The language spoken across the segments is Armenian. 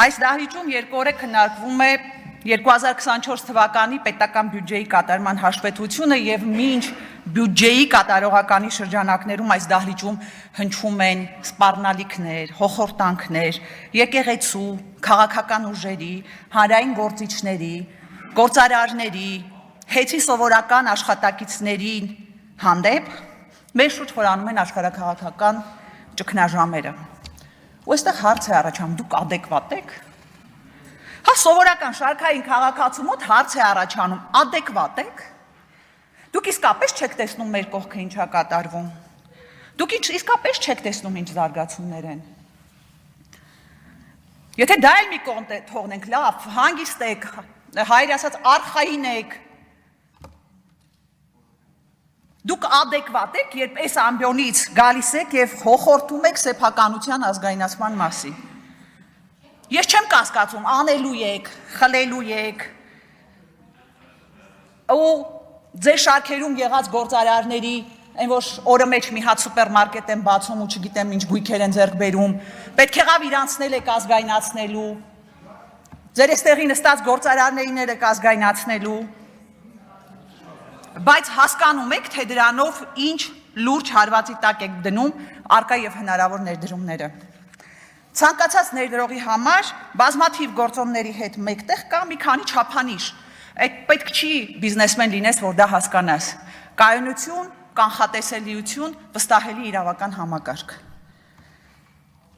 Այս դահլիճում երկու օր է քննարկվում է 2024 թվականի պետական բյուջեի կատարման հաշվետվությունը եւ մինչ բյուջեի կատարողականի շրջանակներում այս դահլիճում հնչում են սպառնալիքներ, հոխորտանքներ, եկեղեցու, քաղաքական ուժերի, հանրային գործիչների, գործարարների, հետի սովորական աշխատակիցների հանդեպ մեր շուրջ խորանում են աշխարհաքաղաքական ճգնաժամերը։ Ու այստեղ հարց է առաջանում, դուք ադեկվատ եք։ Հա սովորական շարքային քաղաքացու մոտ հարց է առաջանում, ադեկվատ եք։ Դուք իսկապես չեք տեսնում մեր կողքը ինչա կատարվում։ Դուք իսկապես չեք տեսնում ինչ զարգացումներ են։ Եթե դա էլ մի կողմ թողնենք, լավ, հանգիստ եք, հայր ասած արխային եք։ Դուք ադեկվատ եք, երբ այս ամբիոնից գալիս եք եւ հոխորտում եք սեփականության ազգայնացման մասին։ Ես չեմ կասկածում, անելու եք, խլելու եք։ Ու ձեր շարքերում եղած գործարարների, այն որ օրը մեջ մի հատ սուպերմարկետ են բացում ու չգիտեմ ինչ գույքեր են ձեռք բերում, պետք եղավ իրանցնել եք ազգայնացնելու։ Ձեր էստեղի նստած գործարարներին եք ազգայնացնելու։ Բայց հասկանում եք, թե դրանով ինչ լուրջ հարվածի տակ եք դնում արկա եւ հնարավոր ներդրումները։ Ցանկացած ներդրողի համար բազմաթիվ գործոնների հետ մեկտեղ կա մի քանի չափանիշ։ Այդ պետք չի բիզնեսմեն լինես, որ դա հասկանաս։ Կայունություն, կանխատեսելիություն, վստահելի իրավական համակարգ։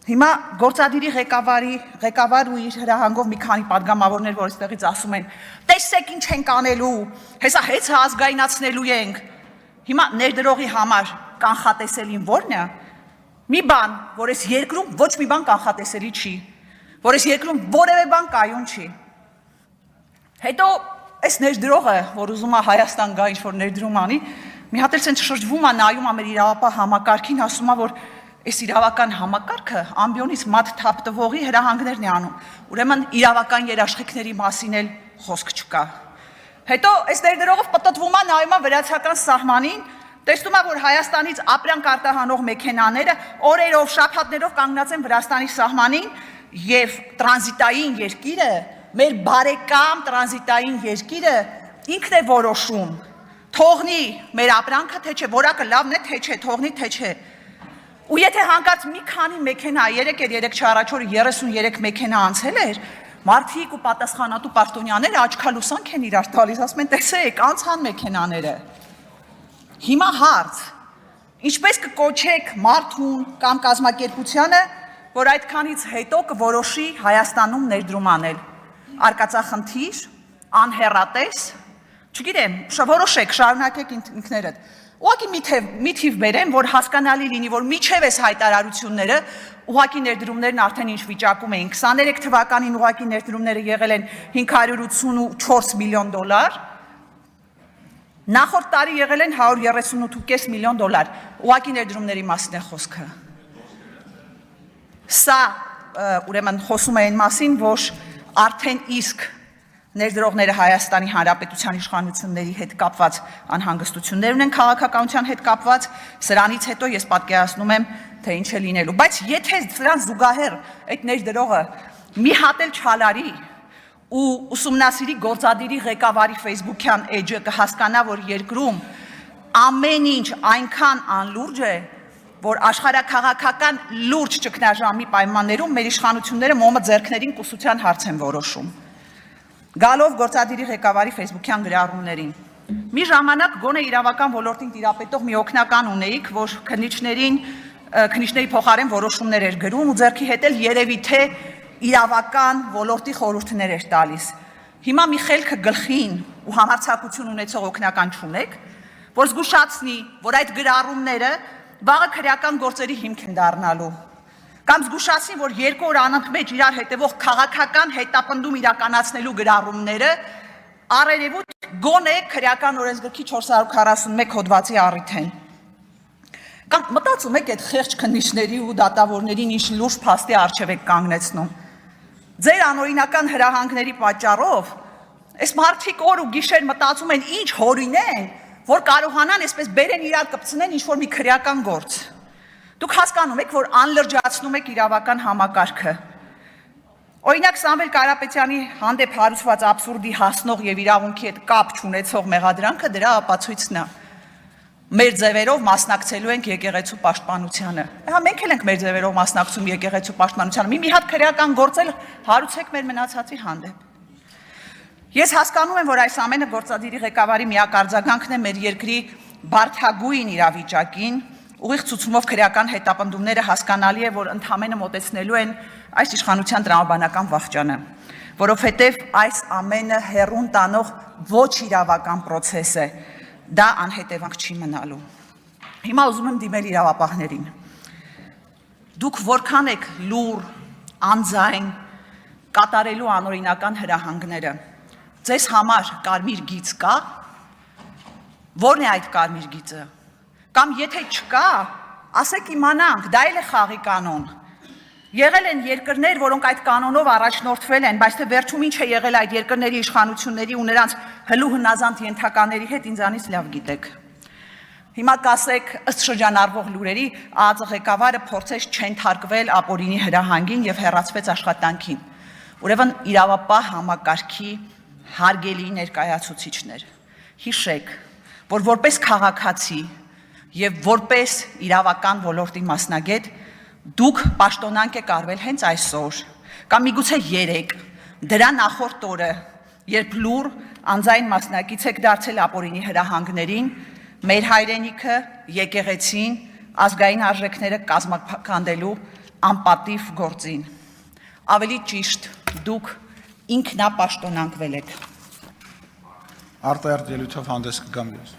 Հիմա գործադիրի ղեկավար ու իր հրահանգով մի քանի падգամավորներ, որ այստեղից ասում են, տեսեք ինչ ենք անելու, հեսա հեծը ազգայնացնելու ենք։ Հիմա ներդրողի համար կանխատեսելին ո՞րն է։ Մի բան, որ այս երկրում ոչ մի բան կանխատեսելի չի, որ այս երկրում որևէ բան կայուն չի։ Հետո այս ներդրողը, որ ուզում է Հայաստան գա ինչ-որ ներդրում անի, մի հատ էլ ցենց շրջվում է, նայում է մեր իրավապահ համակարգին, ասում է, որ այս իրավական համակարգը ամբիոնից մատ թափ տվողի հրահանգներն է անում, ուրեմն իրավական երաշխիքների մասին էլ խոսք չկա։ Հետո այս ներդրողը պտտվում է, նայում է վրացական սահմանին, տեսնում է, որ Հայաստանից ապրանք արտահանող մեքենաները օրերով, շաբաթներով կանգնած են Վրաստանի սահմանին եւ տրանզիտային երկիրը, մեր բարեկամ տրանզիտային երկիրը ինքն է որոշում, թողնի մեր ապրանքը թե չէ, որակը լավն է թե չէ, թողնի թե չէ։ Ու եթե հանկարծ մի քանի մեքենա, 3 առաջ օրը 33 մեքենա անցել էր, մարդիկ ու պատասխանատու պարտոնյաները աչքալուսանք են իրար տալիս, ասում են, տեսեք, անցան մեքենաները։ Հիմա հարց, ինչպես կկոչեք մարդուն կամ կազմակերպությանը, որ այդքանից հետո կորոշի Հայաստանում ներդրում անել, արկածախնդիր, անհեռատես, չգիտեմ, որոշեք, շարունակեք ինքներդ։ Ուղղակի մի թիվ բերեմ, որ հասկանալի լինի, որ միջև այս հայտարարությունները ուղղակի ներդրումներն արդեն ինչ վիճակում էին։ 23 թվականին ուղղակի ներդրումները եղել են 584 միլիոն դոլար, նախորդ տարի եղել են 138.5 միլիոն դոլար։ Ուղղակի ներդրումների մասին է խոսքը։ Սա ուրեմն խոսում է այն մասին, որ արդեն իսկ ներդրողները Հայաստանի Հանրապետության իշխանությունների հետ կապված անհանգստություններ ունեն քաղաքականության հետ կապված, սրանից հետո ես պատկերացնում եմ, թե ինչ է լինելու։ Բայց եթե սրան զուգահեռ այդ ներդրողը մի հատ էլ չհալարի ու ուսումնասիրի գործադիրի ղեկավարի Facebook-յան էջը, կհասկանա, որ երկրում ամեն ինչ այնքան անլուրջ է, որ աշխարհաքաղաքական լուրջ ճգնաժամի պայմաններում մեր իշխանությունները մոմը ձեռքներին կուսության հարց են որոշում։ Գալով գործադիրի ղեկավարի Facebook-յան գրառումներին։ Մի ժամանակ գոնե իրավական ոլորտին տիրապետող մի օգնական ունեիք, որ քննիչների փոխարեն որոշումներ էր գրում ու ձեռքի հետ էլ երևի թե իրավական ոլորտի խորհուրդներ էր տալիս։ Հիմա մի խելքը գլխին ու համարձակություն ունեցող օգնական չունեք, որ զգուշացնի, որ այդ գրառումները վաղը քրեական գործերի հիմք են դառնալու։ Կամ զգուշացնի, որ երկու օր անընդմեջ իրար հետևող քաղաքական հետապնդում իրականացնելու գրառումները առերևույթ գոնե քրեական օրենսգրքի 441 հոդվածի առիթ են։ Կամ մտածում եք այդ խեղճ քննիչների ու դատավորներին ինչ լուրջ փաստի առջև եք կանգնեցնում։ Ձեր անօրինական հրահանգների պատճառով այս մարդիկ օր ու գիշեր մտածում են ինչ հորինեն, որ կարողանան այսպես բերեն իրար կպցնեն ինչ-որ մի քրեական գործ։ Դուք հասկանում եք, որ անլրջացնում եք իրավական համակարգը։ Օրինակ Սամվել Կարապետյանի հանդեպ հարուցված աբսուրդի հասնող եւ իրավունքի հետ կապ չունեցող մեղադրանքը դրա ապացույցն է։ Մեր ձևերով մասնակցելու ենք եկեղեցու պաշտպանությանը։ Հա մենք էլ ենք մեր ձևերով մասնակցում եկեղեցու պաշտպանությանը։ Մի հատ քրեական գործել հարուցեք մեր մնացածի հանդեպ։ Ես հասկանում եմ, որ այս ամենը գործադիրի ղեկավարի միակ արձագանքն է մեր երկրի բարդագույն իրավիճակին, ուղիղ ցուցումով քրեական հետապնդումները հասկանալի է, որ ընդհանրապես մոտեցնելու են այս իշխանության տրամաբանական վախճանը, որովհետև այս ամենը հեռուն տանող ոչ իրավական process է, դա անհետևանք չի մնալու։ Հիմա ուզում եմ դիմել իրավապահներին։ Դուք որքան եք լուր, անձայն կատարելու անօրինական հրահանգները։ Ձեզ համար կարմիր գիծ կա։ Որն է այդ կարմիր գիծը։ Կամ եթե չկա, ասեք իմանանք, դա էլ է խաղի կանոն։ Եղել են երկրներ, որոնք այդ կանոնով առաջնորդվել են, բայց թե վերջում ինչ է եղել այդ երկրների իշխանությունների ու նրանց հլու հնազանդ ենթակաների հետ ինձանից լավ գիտեք։ Հիմա կասեք, ըստ շրջանառվող լուրերի, ԱԱԾ ղեկավարը փորձեց չենթարկվել ապօրինի հրահանգին եւ հեռացվեց աշխատանքին։ Ուրեմն իրավապահ համակարգի հարգելի ներկայացուցիչներ, հիշեք, որ որպես քաղաքացի եւ որպես իրավական ոլորտի մասնագետ դուք պաշտոնանկ եք արվել հենց այսօր, կամ միգուցե երեկ, դրա նախորդ օրը, երբ լուր անձայն մասնակից եք դարձել ապօրինի հրահանգներին, մեր հայրենիքը, եկեղեցին, ազգային արժեքները կազմաքանդելու անպատիվ գործին։ Ավելի ճիշտ, դուք ինքնապաշտոնանկվել եք։ Արտահայտելիությամբ հանդես կգամ ես։